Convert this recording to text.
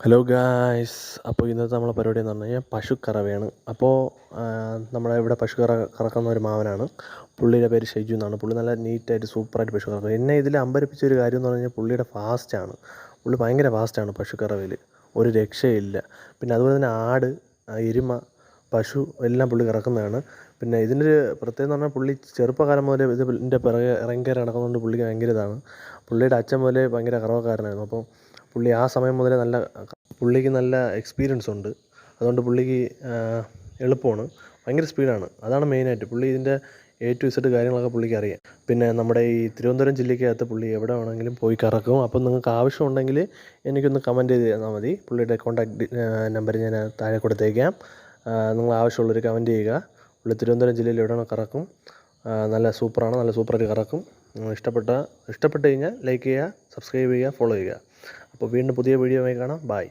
Hello guys. അപ്പോൾ ഇന്നത്തെ നമ്മളെ പരിപാടി എന്ന് പറഞ്ഞു കഴിഞ്ഞാൽ പശുക്കറവയാണ്. അപ്പോൾ നമ്മുടെ ഇവിടെ കറക്കുന്ന ഒരു മാവനാണ്. പുള്ളിയുടെ പേര് ഷെജു എന്നാണ്. പുള്ളി നല്ല നീറ്റായിട്ട് സൂപ്പറായിട്ട് പശു കറക്കും. എന്നെ ഇതിൽ അമ്പരപ്പിച്ച ഒരു കാര്യം എന്ന് പറഞ്ഞു കഴിഞ്ഞാൽ പുള്ളിയുടെ ഫാസ്റ്റാണ്. പുള്ളി ഭയങ്കര ഫാസ്റ്റാണ് പശുക്കറവയിൽ, ഒരു രക്ഷയില്ല. പിന്നെ അതുപോലെ തന്നെ ആട്, എരുമ, പശു എല്ലാം പുള്ളി കറക്കുന്നതാണ്. പിന്നെ ഇതിൻ്റെ ഒരു പ്രത്യേകത എന്ന് പറഞ്ഞാൽ പുള്ളി ചെറുപ്പകാലം മുതലേ ഇതിൻ്റെ പിറകെ ഇറങ്ങി നടക്കുന്നതുകൊണ്ട് പുള്ളിക്ക് ഭയങ്കര ഇതാണ്. പുള്ളിയുടെ അച്ഛൻ മുതലേ ഭയങ്കര കറവക്കാരനായിരുന്നു. അപ്പോൾ പുള്ളി ആ സമയം മുതലേ പുള്ളിക്ക് നല്ല എക്സ്പീരിയൻസ് ഉണ്ട്. അതുകൊണ്ട് പുള്ളിക്ക് എളുപ്പമാണ്, ഭയങ്കര സ്പീഡാണ്. അതാണ് മെയിനായിട്ട്. പുള്ളി ഇതിൻ്റെ A to Z കാര്യങ്ങളൊക്കെ പുള്ളിക്ക് അറിയാം. പിന്നെ നമ്മുടെ ഈ തിരുവനന്തപുരം ജില്ലയ്ക്കകത്ത് പുള്ളി എവിടെ വേണമെങ്കിലും പോയി കറക്കും. അപ്പം നിങ്ങൾക്ക് ആവശ്യമുണ്ടെങ്കിൽ എനിക്കൊന്ന് കമൻറ്റ് ചെയ്ത് തന്നാൽ മതി. പുള്ളിയുടെ കോൺടാക്റ്റ് നമ്പർ ഞാൻ താഴെ കൊടുത്തേക്കാം. നിങ്ങൾ ആവശ്യമുള്ളവർ കമൻറ്റ് ചെയ്യുക. പുള്ളി തിരുവനന്തപുരം ജില്ലയിൽ എവിടെയാണോ കറക്കും. നല്ല സൂപ്പറാണ്, നല്ല സൂപ്പറായിട്ട് കറക്കും. ഇഷ്ടപ്പെട്ട് കഴിഞ്ഞാൽ ലൈക്ക് ചെയ്യുക, സബ്സ്ക്രൈബ് ചെയ്യുക, ഫോളോ ചെയ്യുക. അപ്പോൾ വീണ്ടും പുതിയ വീഡിയോ ആയി കാണാം. ബൈ.